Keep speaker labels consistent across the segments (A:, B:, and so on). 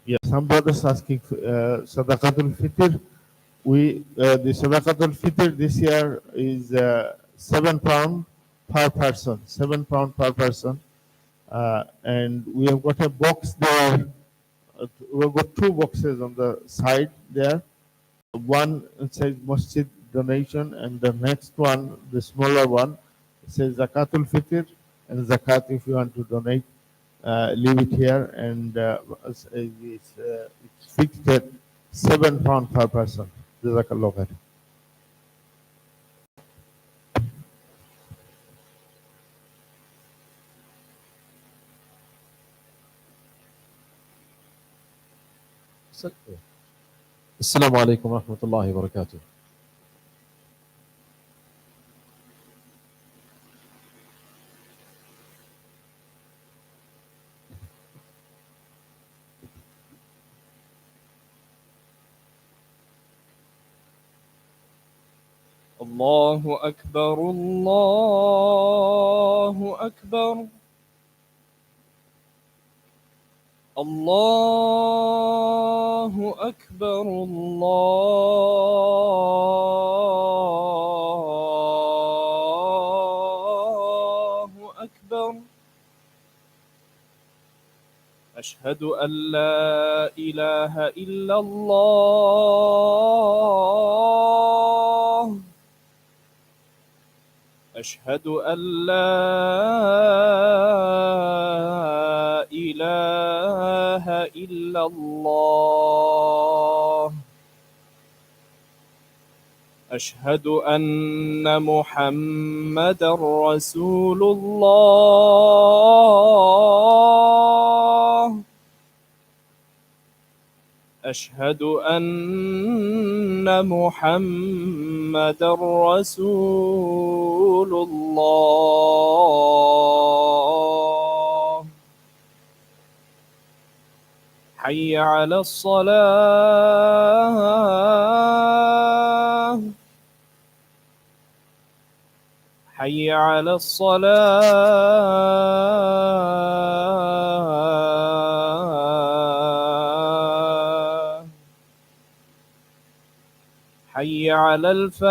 A: Yeah, some brothers asking Sadaqatul Fitr. The Sadaqatul Fitr this year is £7 per person. £7 per person, and we have got a box there. We have got two boxes on the side there. One says Masjid donation, and the next one, the smaller one, says Zakatul Fitr and Zakat if you want to donate. Leave it here, and it's fixed at £7 per person. Jazakallah khair.
B: السلام عليكم ورحمة الله وبركاته.
C: الله أكبر الله أكبر الله أكبر الله أكبر أشهد أن لا إله إلا الله أشهد أن لا إله إلا الله أشهد أن محمدا رسول الله أشهد أن محمدا رسول الله حي على الصلاة حي على الصلاة حي على الفلاح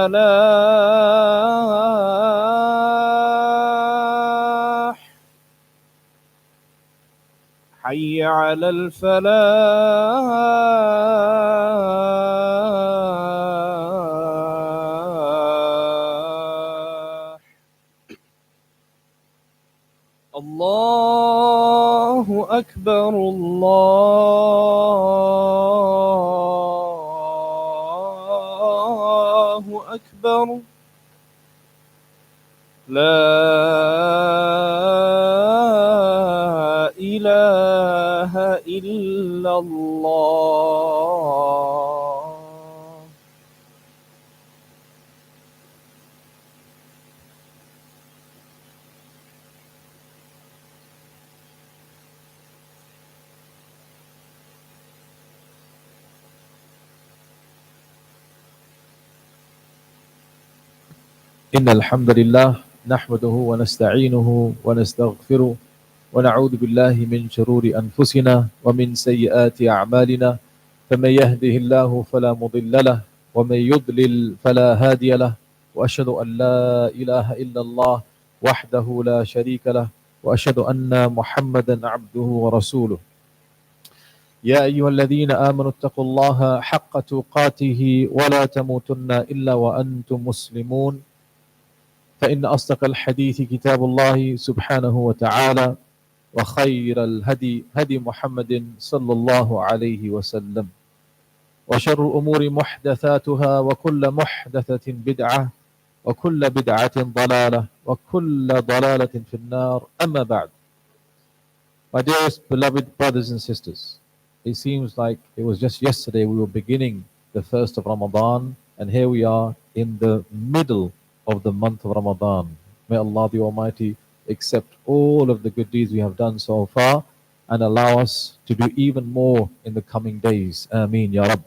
C: حي على الفلاح الله أكبر الله أكبر لا إله إلا الله
B: إن الحمد لله نحمده ونستعينه ونستغفره ونعوذ بالله من شرور أنفسنا ومن سيئات أعمالنا فمن يهده الله فلا مضل له ومن يضلل فلا هادي له وأشهد أن لا إله إلا الله وحده لا شريك له وأشهد أن محمدا عبده ورسوله يا أيها الذين آمنوا اتقوا الله حق تقاته ولا تموتن إلا وأنتم مسلمون فإن أصدق الحديث كتاب الله سبحانه وتعالى وخير الهدي هدي محمد صلى الله عليه وسلم وشر الأمور محدثاتها وكل محدثة بدعة وكل بدعة ضلالة وكل ضلالة في النار أما بعد. My dearest beloved brothers and sisters, it seems like it was just yesterday we were beginning the first of Ramadan, and here we are in the middle of the month of Ramadan. May Allah the Almighty accept all of the good deeds we have done so far and allow us to do even more in the coming days. Ameen Ya Rabb.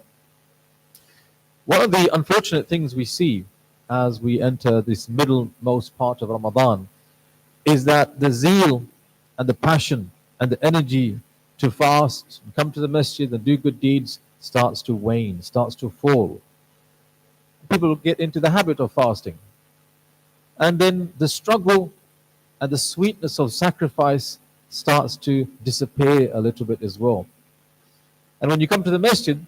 B: One of the unfortunate things we see as we enter this middlemost part of Ramadan is that the zeal and the passion and the energy to fast, come to the masjid and do good deeds starts to wane, starts to fall. People get into the habit of fasting. And then the struggle and the sweetness of sacrifice starts to disappear a little bit as well. And when you come to the masjid,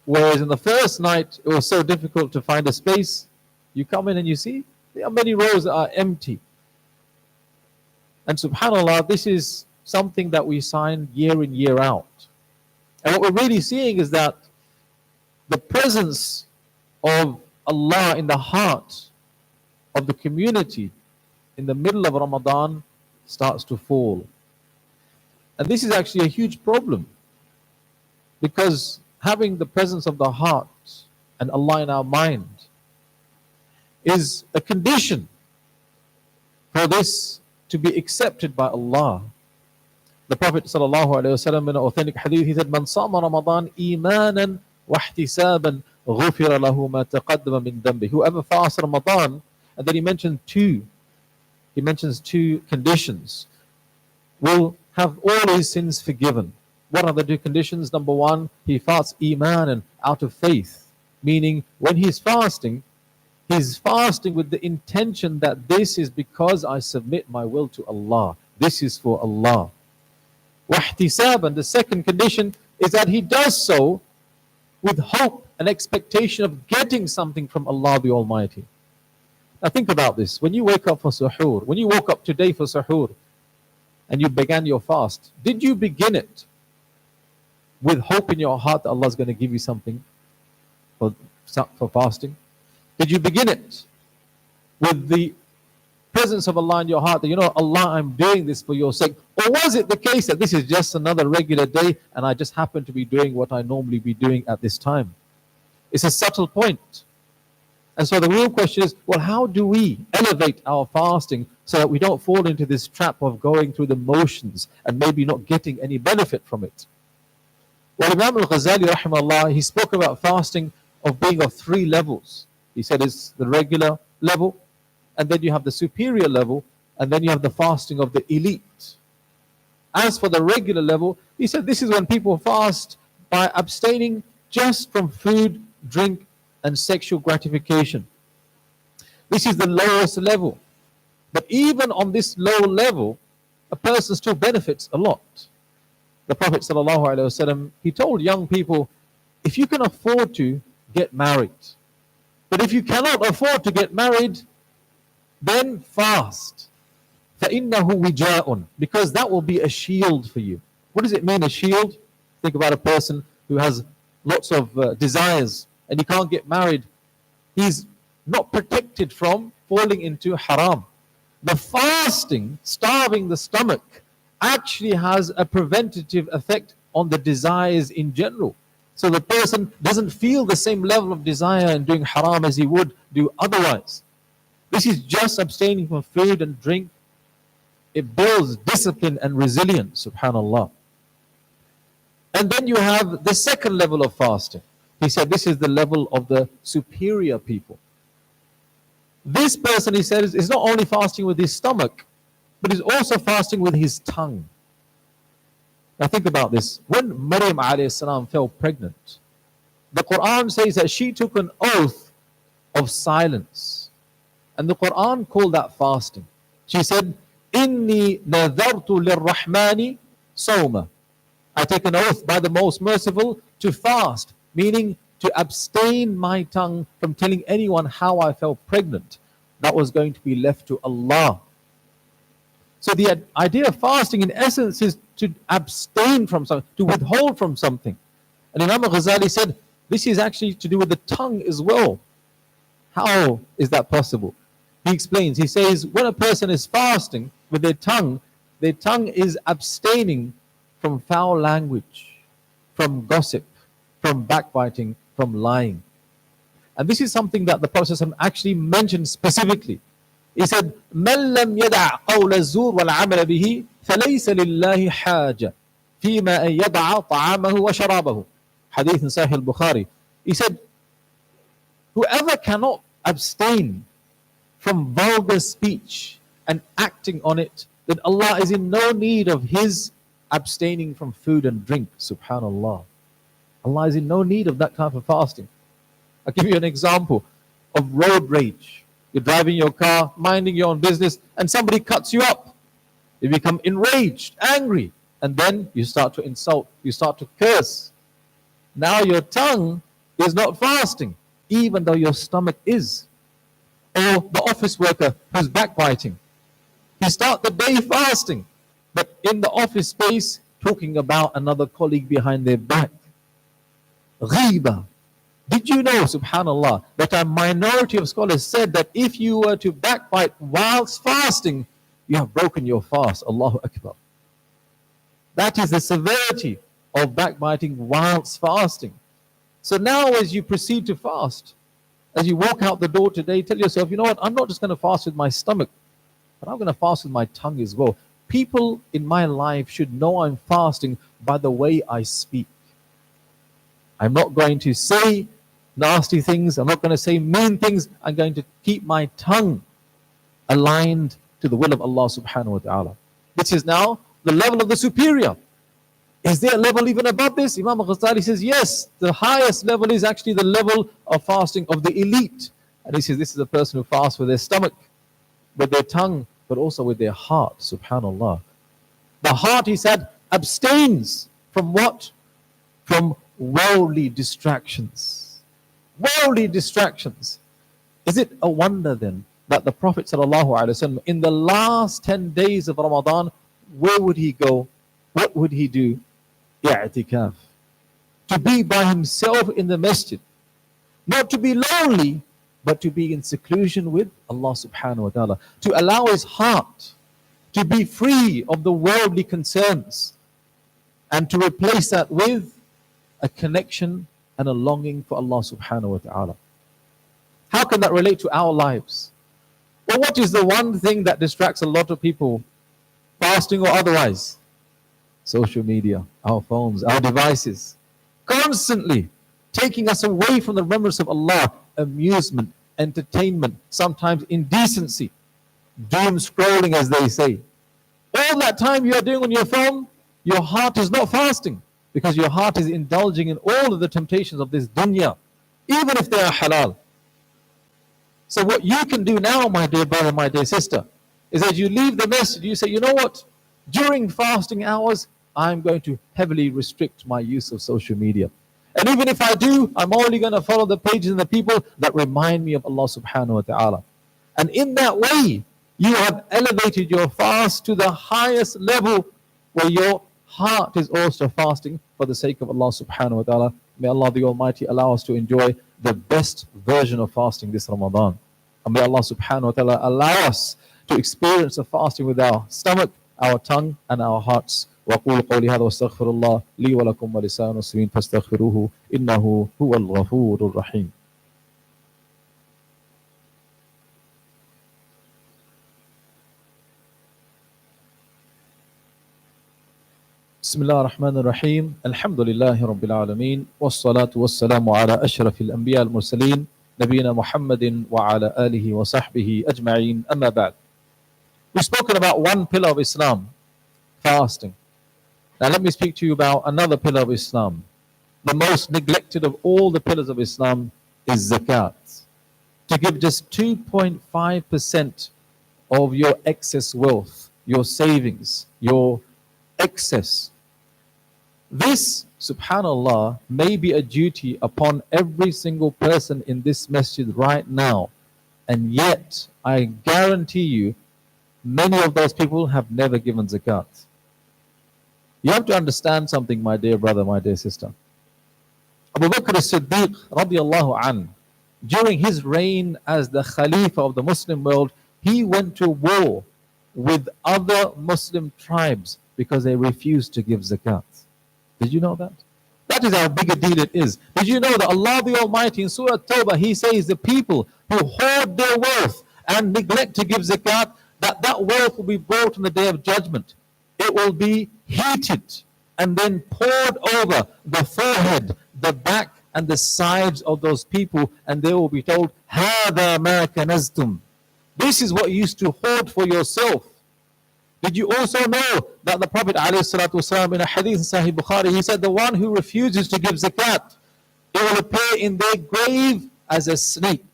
B: whereas in the first night it was so difficult to find a space, you come in and you see there are many rows that are empty. And subhanAllah, this is something that we sign year in, year out. And what we're really seeing is that the presence of Allah in the heart of the community in the middle of Ramadan starts to fall. And this is actually a huge problem, because having the presence of the heart and Allah in our mind is a condition for this to be accepted by Allah. The Prophet ﷺ in an authentic hadith, he said, "Man sama Ramadan imanan wa ihtisaban ghufira lahu ma taqaddama min dhanbi." Whoever fasts Ramadan, and then he mentions two conditions, will have all his sins forgiven. What are the two conditions? Number one, he fasts imanan, out of faith, meaning when he's fasting with the intention that this is because I submit my will to Allah. This is for Allah. Wahtisaban, the second condition is that he does so with hope and expectation of getting something from Allah the Almighty. Now think about this. When you wake up for suhoor, when you woke up today for suhoor, and you began your fast, did you begin it with hope in your heart that Allah is going to give you something for fasting? Did you begin it with the presence of Allah in your heart that, you know, Allah, I'm doing this for your sake? Or was it the case that this is just another regular day and I just happen to be doing what I normally be doing at this time? It's a subtle point. And so the real question is, well, how do we elevate our fasting so that we don't fall into this trap of going through the motions and maybe not getting any benefit from it? Well, Imam al-Ghazali, rahimahullah, he spoke about fasting of being of three levels. He said it's the regular level, and then you have the superior level, and then you have the fasting of the elite. As for the regular level, he said this is when people fast by abstaining just from food, drink, and sexual gratification. This is the lowest level. But even on this low level, a person still benefits a lot. The Prophet ﷺ, he told young people, if you can afford to, get married. But if you cannot afford to get married, then fast. فَإِنَّهُ وِجَاءٌ, because that will be a shield for you. What does it mean, a shield? Think about a person who has lots of desires and he can't get married. He's not protected from falling into haram. The fasting, starving the stomach, actually has a preventative effect on the desires in general. So the person doesn't feel the same level of desire in doing haram as he would do otherwise. This is just abstaining from food and drink. It builds discipline and resilience, subhanallah. And then you have the second level of fasting. He said this is the level of the superior people. This person, he said, is not only fasting with his stomach, but is also fasting with his tongue. Now think about this. When Maryam alayhi salam fell pregnant, the Quran says that she took an oath of silence. And the Quran called that fasting. She said, Inni nadhartu lirrahmani sawma. I take an oath by the most merciful to fast, meaning to abstain my tongue from telling anyone how I fell pregnant. That was going to be left to Allah. So the idea of fasting in essence is to abstain from something, to withhold from something. And Imam al-Ghazali said, this is actually to do with the tongue as well. How is that possible? He explains, he says, when a person is fasting with their tongue is abstaining from foul language, from gossip, from backbiting, from lying. And this is something that the Prophet actually mentioned specifically. He said, مَنْ لَمْ يَدَعْ قَوْلَ الزُّورِ وَالْعَمَلَ بِهِ فَلَيْسَ لِلَّهِ حَاجَةٌ فِيمَا أَنْ يَدَعَ طَعَامَهُ وَشَرَابَهُ. Hadith in Sahih al-Bukhari. He said, whoever cannot abstain from vulgar speech and acting on it, then Allah is in no need of his abstaining from food and drink. Subhanallah. Allah is in no need of that type of fasting. I'll give you an example of road rage. You're driving your car, minding your own business, and somebody cuts you up. You become enraged, angry, and then you start to insult, you start to curse. Now your tongue is not fasting, even though your stomach is. Or the office worker who's backbiting. He starts the day fasting, but in the office space, talking about another colleague behind their back. Ghiba. Did you know, subhanallah, that a minority of scholars said that if you were to backbite whilst fasting, you have broken your fast. Allahu Akbar. That is the severity of backbiting whilst fasting. So now as you proceed to fast, as you walk out the door today, tell yourself, you know what, I'm not just going to fast with my stomach, but I'm going to fast with my tongue as well. People in my life should know I'm fasting by the way I speak. I'm not going to say nasty things. I'm not going to say mean things. I'm going to keep my tongue aligned to the will of Allah subhanahu wa ta'ala. This is now the level of the superior. Is there a level even above this? Imam al-Ghazali says, yes, the highest level is actually the level of fasting of the elite. And he says this is a person who fasts with their stomach, with their tongue, but also with their heart, subhanallah. The heart, he said, abstains from what? From worldly distractions. Worldly distractions. Is it a wonder then that the Prophet ﷺ, in the last 10 days of Ramadan, where would he go? What would he do? I'tikaf. To be by himself in the masjid. Not to be lonely, but to be in seclusion with Allah subhanahu wa ta'ala. To allow his heart to be free of the worldly concerns and to replace that with a connection and a longing for Allah subhanahu wa ta'ala. How can that relate to our lives? Well, what is the one thing that distracts a lot of people, fasting or otherwise? Social media, our phones, our devices, constantly taking us away from the remembrance of Allah, amusement, entertainment, sometimes indecency, doom scrolling as they say. All that time you are doing on your phone, your heart is not fasting because your heart is indulging in all of the temptations of this dunya, even if they are halal. So what you can do now, my dear brother, my dear sister, is as you leave the masjid, you say, you know what? During fasting hours, I'm going to heavily restrict my use of social media. And even if I do, I'm only going to follow the pages and the people that remind me of Allah subhanahu wa ta'ala. And in that way, you have elevated your fast to the highest level where your heart is also fasting for the sake of Allah subhanahu wa ta'ala. May Allah the Almighty allow us to enjoy the best version of fasting this Ramadan. And may Allah subhanahu wa ta'ala allow us to experience the fasting with our stomach, our tongue, and our hearts. وأقول قولي هذا واستغفر الله لي ولكم ولسائر المسلمين فاستغفروه إنه هو الغفور الرحيم. بسم الله الرحمن الرحيم. الحمد لله رب العالمين والصلاة والسلام على أشرف الأنبياء المرسلين نبينا محمد وعلى آله وصحبه أجمعين. أما بعد. We've spoken about one pillar of Islam, fasting. Now let me speak to you about another pillar of Islam. The most neglected of all the pillars of Islam is zakat. To give just 2.5% of your excess wealth, your savings, your excess. This, subhanallah, may be a duty upon every single person in this masjid right now. And yet, I guarantee you, many of those people have never given zakat. You have to understand something, my dear brother, my dear sister. Abu Bakr as-Siddiq radiallahu an, during his reign as the Khalifa of the Muslim world, he went to war with other Muslim tribes because they refused to give zakat. Did you know that? That is how big a deal it is. Did you know that Allah the Almighty in Surah Tawbah, He says the people who hoard their wealth and neglect to give zakat, that wealth will be brought on the Day of Judgment. It will be heated and then poured over the forehead, the back, and the sides of those people, and they will be told, هَذَا مَا كَنَزْتُمْ. This is what you used to hoard for yourself. Did you also know that the Prophet ﷺ in a hadith in Sahih Bukhari, he said, the one who refuses to give zakat, it will appear in their grave as a snake.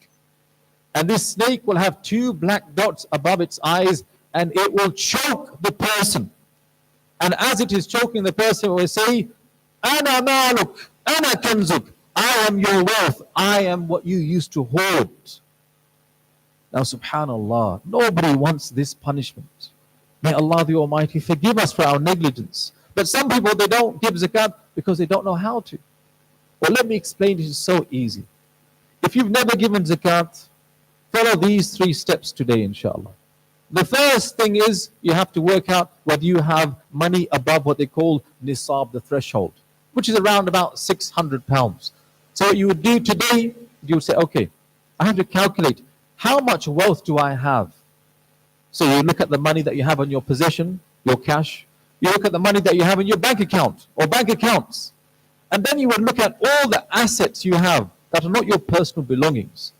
B: And this snake will have two black dots above its eyes, and it will choke the person. And as it is choking the person, it will say, Ana maluk, ana kanzuk. I am your wealth. I am what you used to hoard. Now, subhanallah, nobody wants this punishment. May Allah the Almighty forgive us for our negligence. But some people, they don't give zakat because they don't know how to. Well, let me explain. It is so easy. If you've never given zakat, follow these 3 steps today, inshallah. The first thing is you have to work out whether you have money above what they call nisab, the threshold, which is around about £600. So what you would do today, you would say, okay, I have to calculate how much wealth do I have. So you look at the money that you have in your possession, your cash. You look at the money that you have in your bank account or bank accounts. And then you would look at all the assets you have that are not your personal belongings,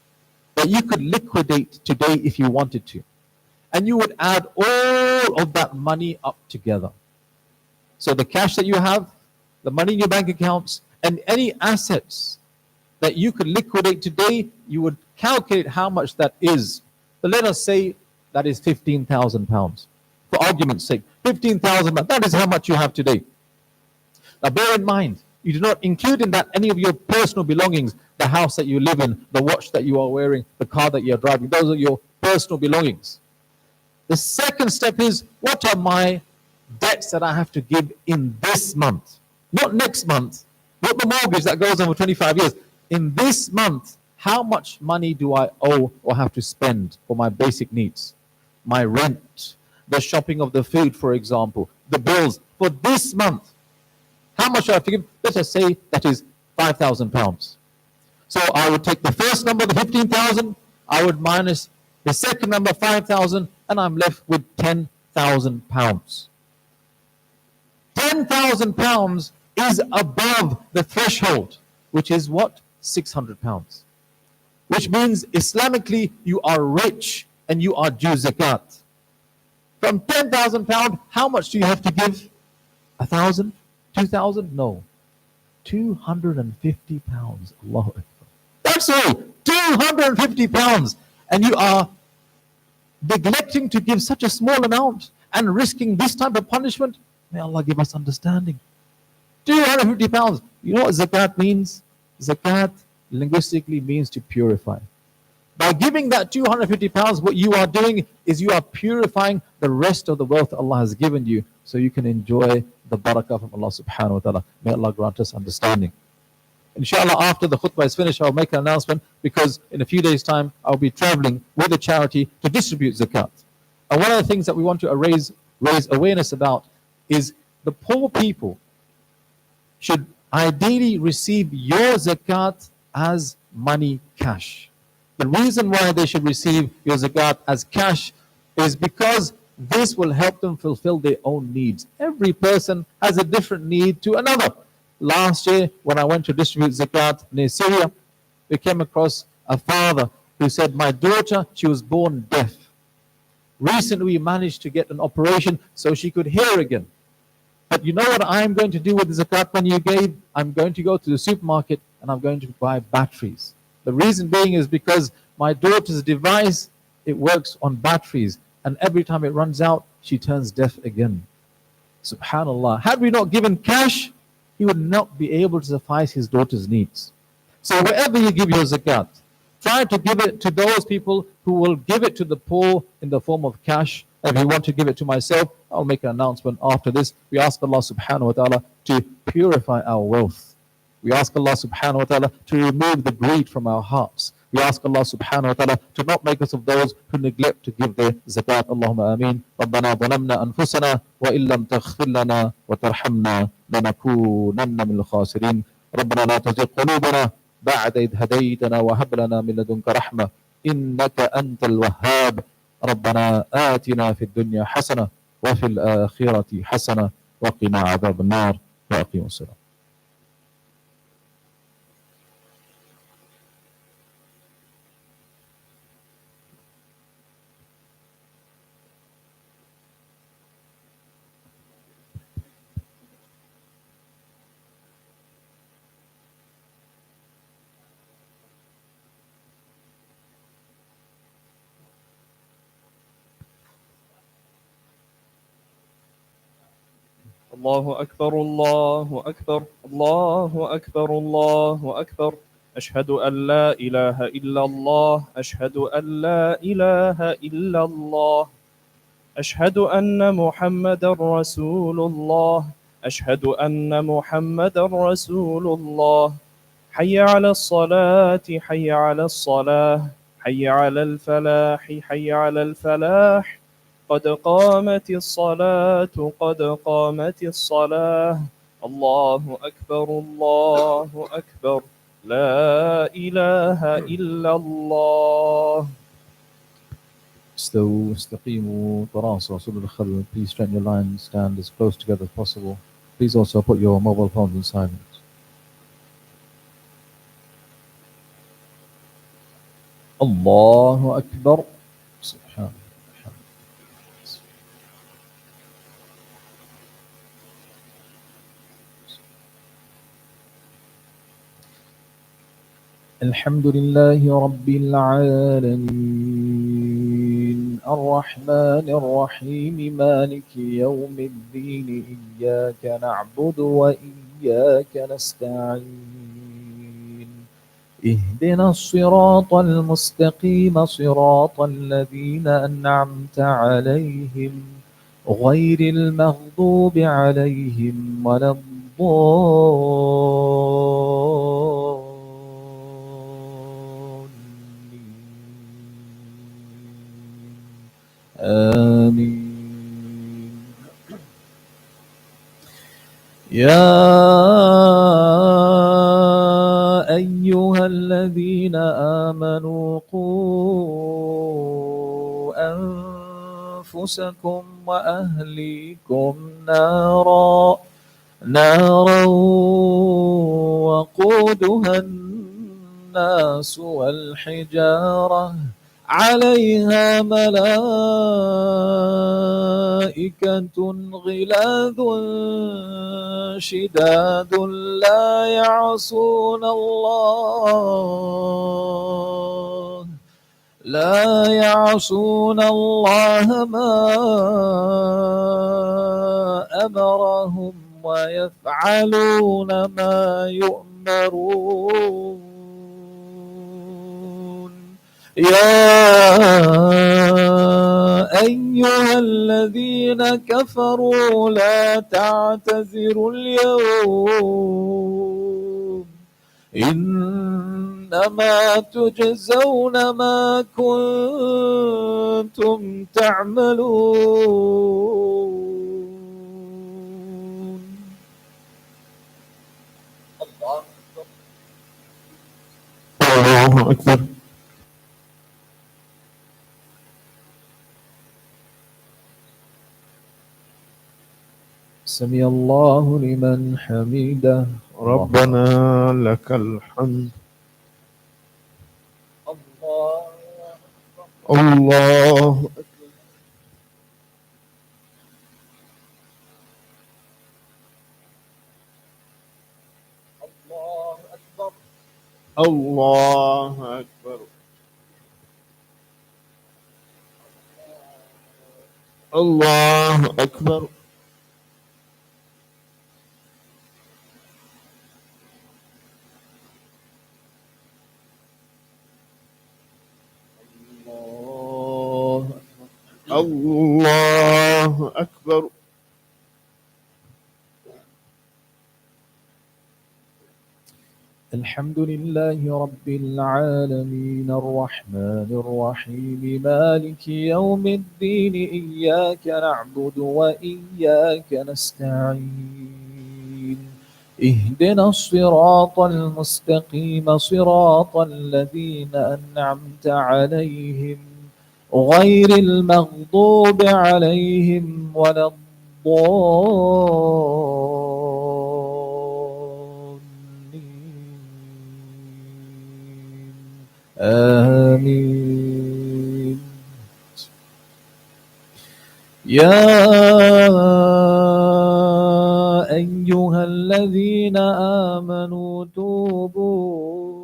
B: that you could liquidate today if you wanted to. And you would add all of that money up together. So the cash that you have, the money in your bank accounts, and any assets that you could liquidate today, you would calculate how much that is. But let us say that is £15,000. For argument's sake, £15,000, that is how much you have today. Now bear in mind, you do not include in that any of your personal belongings, the house that you live in, the watch that you are wearing, the car that you are driving. Those are your personal belongings. The second step is, what are my debts that I have to give in this month? Not next month, not the mortgage that goes on for 25 years. In this month, how much money do I owe or have to spend for my basic needs? My rent, the shopping of the food, for example, the bills for this month. How much do I have to give? Let us say that is £5,000. So I would take the first number, the 15,000, I would minus the second number, 5,000, and I'm left with £10,000. £10,000 is above the threshold, which is what? £600. Which means Islamically you are rich and you are due zakat. From £10,000, how much do you have to give? 1,000? 2,000? No. £250. Allahu Akbar. That's all. £250. And you are neglecting to give such a small amount and risking this type of punishment. May Allah give us understanding. £250. You know what zakat means? Zakat linguistically means to purify. By giving that £250, what you are doing is you are purifying the rest of the wealth Allah has given you, so you can enjoy the barakah from Allah subhanahu wa ta'ala. May Allah grant us understanding. Inshallah, after the khutbah is finished, I'll make an announcement, because in a few days' time, I'll be traveling with a charity to distribute zakat. And one of the things that we want to raise awareness about is the poor people should ideally receive your zakat as money, cash. The reason why they should receive your zakat as cash is because this will help them fulfill their own needs. Every person has a different need to another. Last year, when I went to distribute zakat near Syria, we came across a father who said, my daughter, she was born deaf. Recently, we managed to get an operation so she could hear again. But you know what I'm going to do with the zakat money you gave? I'm going to go to the supermarket and I'm going to buy batteries. The reason being is because my daughter's device, it works on batteries. And every time it runs out, she turns deaf again. Subhanallah. Had we not given cash, he would not be able to suffice his daughter's needs. So wherever you give your zakat, try to give it to those people who will give it to the poor in the form of cash. If you want to give it to myself, I'll make an announcement after this. We ask Allah subhanahu wa ta'ala to purify our wealth. We ask Allah subhanahu wa ta'ala to remove the greed from our hearts. We ask Allah subhanahu wa ta'ala to not make us of those who neglect to give their zakat. Allahumma ameen. ربنا ظلمنا أنفسنا وإن لم تغفر لنا وترحمنا لنكونن من الخاسرين. ربنا لا تزغ قلوبنا بعد إذ هديتنا وهب لنا من لدنك رحمة إنك أنت الوهاب. ربنا آتنا في الدنيا حسنة وفي الآخرة حسنة وقنا عذاب النار وأقيموا الصلاة.
C: الله أكبر الله أكبر الله أكبر الله أكبر. أشهد أن لا إله إلا الله أشهد أن لا إله إلا الله. أشهد أن محمد رسول الله أشهد أن محمد رسول الله. حي على الصلاة حي على الصلاة حي على الفلاح حي على الفلاح. قد قامت الصلاة قد قامت الصلاة. الله أكبر الله أكبر. لا إله إلا الله.
B: استووا استقيموا تراصوا صلوا الخلوة. Please straighten your lines, stand as close together as possible. Please also put your mobile phones in silence. الله أكبر. سبحان الله. الحمد لله رب العالمين الرحمن الرحيم مالك يوم الدين إياك نعبد وإياك نستعين اهدنا الصراط المستقيم صراط الذين أنعمت عليهم غير المغضوب عليهم ولا الضالين آمين. يا أيها الذين آمنوا قوا أنفسكم وأهليكم نارا وقودها الناس والحجارة عليها ملائكة غلاظ شداد لا يعصون الله ما أمرهم ويفعلون ما يؤمرون. يا أيها الذين كفروا لا تعتذروا اليوم إنما تجزون ما كنتم تعملون.
A: الله أكبر.
B: سمع الله لمن حمده.
A: ربنا لك الحمد. الله أكبر. الله أكبر. الله أكبر. الله أكبر.
B: الحمد لله رب العالمين الرحمن الرحيم مالك يوم الدين إياك نعبد وإياك نستعين اهدنا الصراط المستقيم صراط الذين أنعمت عليهم غير المغضوب عليهم ولا الضالين آمين. يا أيها الذين آمنوا توبوا